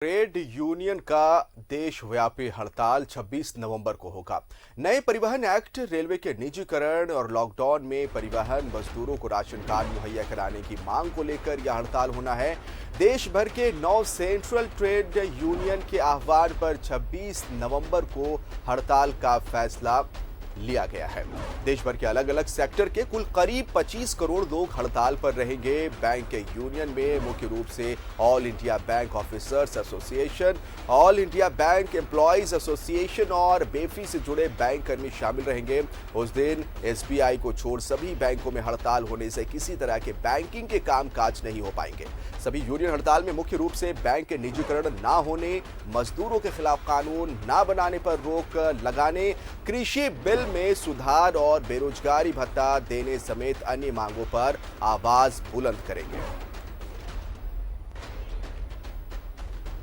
Trade union का देशव्यापी हड़ताल 26 नवंबर को होगा। नए परिवहन एक्ट, रेलवे के निजीकरण और लॉकडाउन में परिवहन मजदूरों को राशन कार्ड मुहैया कराने की मांग को लेकर यह हड़ताल होना है। देश भर के 9 सेंट्रल ट्रेड यूनियन के आह्वान पर 26 नवंबर को हड़ताल का फैसला लिया गया है। देश भर के अलग अलग सेक्टर के कुल करीब 25 करोड़ लोग हड़ताल पर रहेंगे। बैंक यूनियन में मुख्य रूप से all India bank officers association, all India bank employees association और बेफी से जुड़े बैंक कर्मी शामिल रहेंगे। उस दिन एसबीआई को छोड़ सभी बैंकों में हड़ताल होने से किसी तरह के बैंकिंग के कामकाज नहीं हो पाएंगे। सभी यूनियन हड़ताल में मुख्य रूप से बैंक के निजीकरण ना होने, मजदूरों के खिलाफ कानून ना बनाने पर रोक लगाने, कृषि बिल में सुधार और बेरोजगारी भत्ता देने समेत अन्य मांगों पर आवाज बुलंद करेंगे।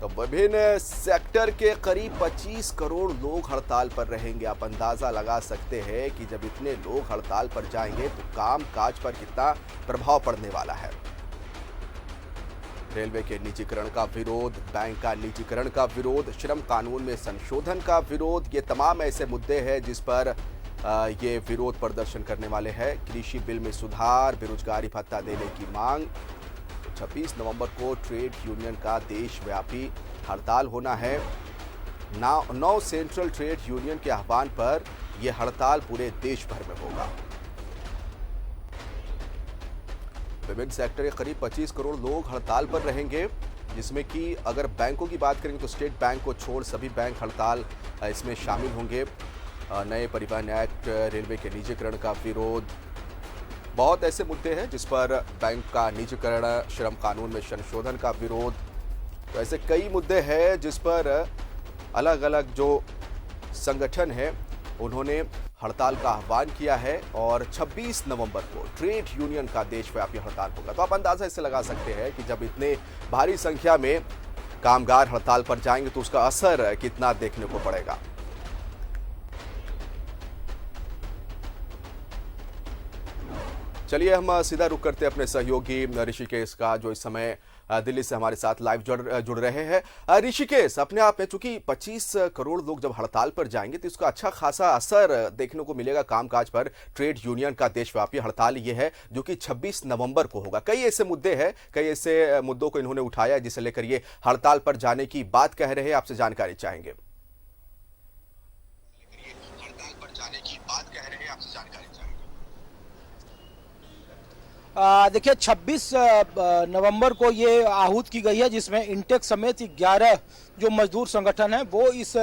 तो विभिन्न सेक्टर के करीब 25 करोड़ लोग हड़ताल पर रहेंगे। आप अंदाजा लगा सकते हैं कि जब इतने लोग हड़ताल पर जाएंगे तो काम काज पर कितना प्रभाव पड़ने वाला है। रेलवे के निजीकरण का विरोध, बैंक का निजीकरण का विरोध, श्रम कानून में संशोधन का विरोध, ये तमाम ऐसे मुद्दे हैं जिस पर ये विरोध प्रदर्शन करने वाले हैं। कृषि बिल में सुधार, बेरोजगारी भत्ता देने की मांग। तो 26 नवंबर को ट्रेड यूनियन का देशव्यापी हड़ताल होना है। 9 सेंट्रल ट्रेड यूनियन के आह्वान पर यह हड़ताल पूरे देश भर में होगा। विभिन्न सेक्टर के करीब 25 करोड़ लोग हड़ताल पर रहेंगे, जिसमें कि अगर बैंकों की बात करेंगे तो स्टेट बैंक को छोड़ सभी बैंक हड़ताल इसमें शामिल होंगे। नए परिवहन एक्ट, रेलवे के निजीकरण का विरोध, बहुत ऐसे मुद्दे हैं जिस पर बैंक का निजीकरण, श्रम कानून में संशोधन का विरोध, तो ऐसे कई मुद्दे हैं जिस पर अलग अलग जो संगठन है उन्होंने हड़ताल का आह्वान किया है और 26 नवंबर को ट्रेड यूनियन का देशव्यापी हड़ताल होगा। तो आप अंदाजा इससे लगा सकते हैं कि जब इतने भारी संख्या में कामगार हड़ताल पर जाएंगे तो उसका असर कितना देखने को पड़ेगा। चलिए हम सीधा रुख करते हैं अपने सहयोगी ऋषिकेश का, जो इस समय दिल्ली से हमारे साथ लाइव जुड़ रहे हैं। ऋषिकेश, अपने आप में चूंकि 25 करोड़ लोग जब हड़ताल पर जाएंगे तो इसका अच्छा खासा असर देखने को मिलेगा कामकाज पर। ट्रेड यूनियन का देशव्यापी हड़ताल ये है जो कि 26 नवंबर को होगा। कई ऐसे मुद्दे हैं, कई ऐसे मुद्दों को इन्होंने उठाया जिसे लेकर ये हड़ताल पर जाने की बात कह रहे हैं। आपसे जानकारी चाहेंगे। देखिए 26 नवंबर को ये आहूत की गई है, जिसमें इंटेक समेत 11 जो मजदूर संगठन है वो इस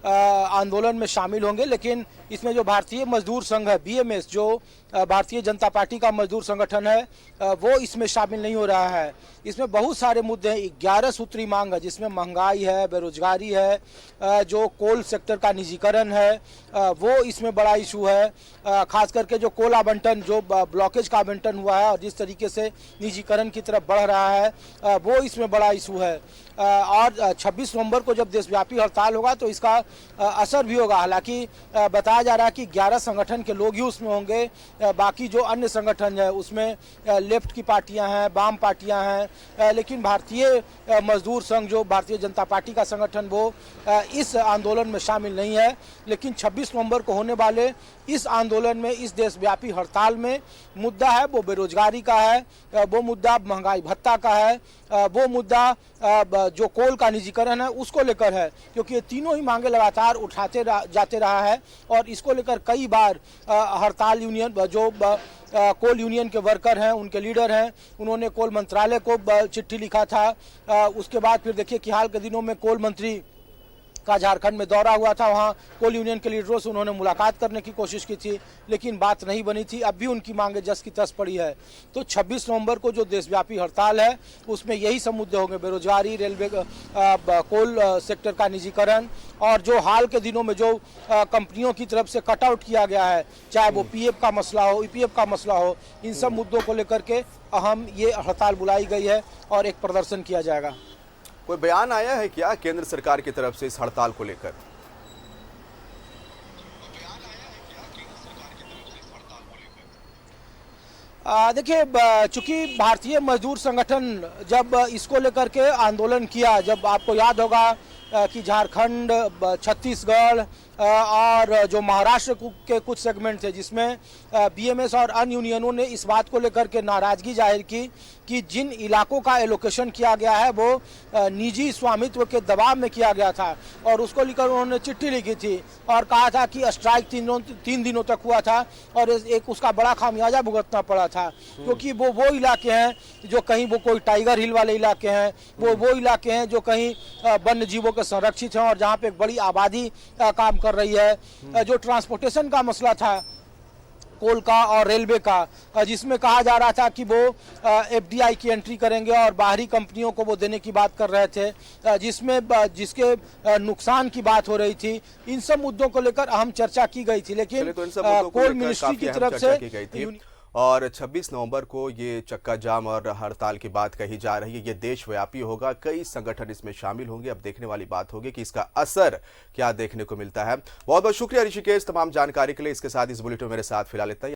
आंदोलन में शामिल होंगे। लेकिन इसमें जो भारतीय मजदूर संघ है बीएमएस, जो भारतीय जनता पार्टी का मजदूर संगठन है, वो इसमें शामिल नहीं हो रहा है। इसमें बहुत सारे मुद्दे हैं, 11 सूत्री मांग है जिसमें महंगाई है, बेरोजगारी है, जो कोल सेक्टर का निजीकरण है वो इसमें बड़ा इशू है। खास करके जो कोल आवंटन, जो ब्लॉकेज का आवंटन हुआ है और जिस तरीके से निजीकरण की तरफ बढ़ रहा है वो इसमें बड़ा इशू है। और 26 नवंबर को जब देशव्यापी हड़ताल होगा तो इसका असर भी होगा। हालांकि बताया जा रहा है कि 11 संगठन के लोग ही उसमें होंगे, बाकी जो अन्य संगठन है उसमें लेफ्ट की पार्टियां हैं, वाम पार्टियां हैं, लेकिन भारतीय मजदूर संघ, जो भारतीय जनता पार्टी का संगठन, वो इस आंदोलन में शामिल नहीं है। लेकिन 26 नवंबर को होने वाले इस आंदोलन में, इस देशव्यापी हड़ताल में मुद्दा है वो बेरोजगारी का है, वो मुद्दा महंगाई भत्ता का है, वो मुद्दा जो कोल का निजीकरण है उसको लेकर है, क्योंकि ये तीनों ही मांगे लगातार उठाते जाते रहा है। और इसको लेकर कई बार हड़ताल यूनियन, जो कोल यूनियन के वर्कर हैं, उनके लीडर हैं, उन्होंने कोल मंत्रालय को चिट्ठी लिखा था। उसके बाद फिर देखिए कि हाल के दिनों में कोल मंत्री का झारखंड में दौरा हुआ था, वहां कोल यूनियन के लीडरों से उन्होंने मुलाकात करने की कोशिश की थी, लेकिन बात नहीं बनी थी। अब भी उनकी मांगे जस की तस पड़ी है। तो 26 नवंबर को जो देशव्यापी हड़ताल है उसमें यही सब मुद्दे होंगे, बेरोजगारी, रेलवे, कोल सेक्टर का निजीकरण, और जो हाल के दिनों में जो कंपनियों की तरफ से कटआउट किया गया है, चाहे वो पीएफ का मसला हो, ईपीएफ का मसला हो, इन सब मुद्दों को लेकर के अहम ये हड़ताल बुलाई गई है और एक प्रदर्शन किया जाएगा। कोई बयान आया है क्या केंद्र सरकार की तरफ से इस हड़ताल को लेकर? देखिए, चूंकि भारतीय मजदूर संगठन जब इसको लेकर के आंदोलन किया, जब आपको याद होगा कि झारखंड, छत्तीसगढ़ और जो महाराष्ट्र के कुछ सेगमेंट थे जिसमें बीएमएस और अन्य यूनियनों ने इस बात को लेकर के नाराजगी जाहिर की कि जिन इलाकों का एलोकेशन किया गया है वो निजी स्वामित्व के दबाव में किया गया था, और उसको लेकर उन्होंने चिट्ठी लिखी थी और कहा था कि स्ट्राइक 3 दिनों तक हुआ था और एक उसका बड़ा खामियाजा भुगतना पड़ा था, क्योंकि वो इलाके हैं जो कहीं वो कोई टाइगर हिल वाले इलाके हैं, वो इलाके हैं जो कहीं वन्य जीवों के संरक्षित हैं और जहाँ पे एक बड़ी आबादी काम कर रही है। जो ट्रांसपोर्टेशन का मसला था कोल का और रेलवे का, जिसमें कहा जा रहा था कि वो एफडीआई की एंट्री करेंगे और बाहरी कंपनियों को वो देने की बात कर रहे थे, जिसके नुकसान की बात हो रही थी। इन सब मुद्दों को लेकर अहम चर्चा की गई थी, लेकिन कोल मिनिस्ट्री की तरफ से और 26 नवंबर को ये चक्का जाम और हड़ताल की बात कही जा रही है। ये देशव्यापी होगा, कई संगठन इसमें शामिल होंगे। अब देखने वाली बात होगी कि इसका असर क्या देखने को मिलता है। बहुत बहुत शुक्रिया ऋषिकेश तमाम जानकारी के लिए। इसके साथ इस बुलेटिन में मेरे साथ फिलहाल इतना ही।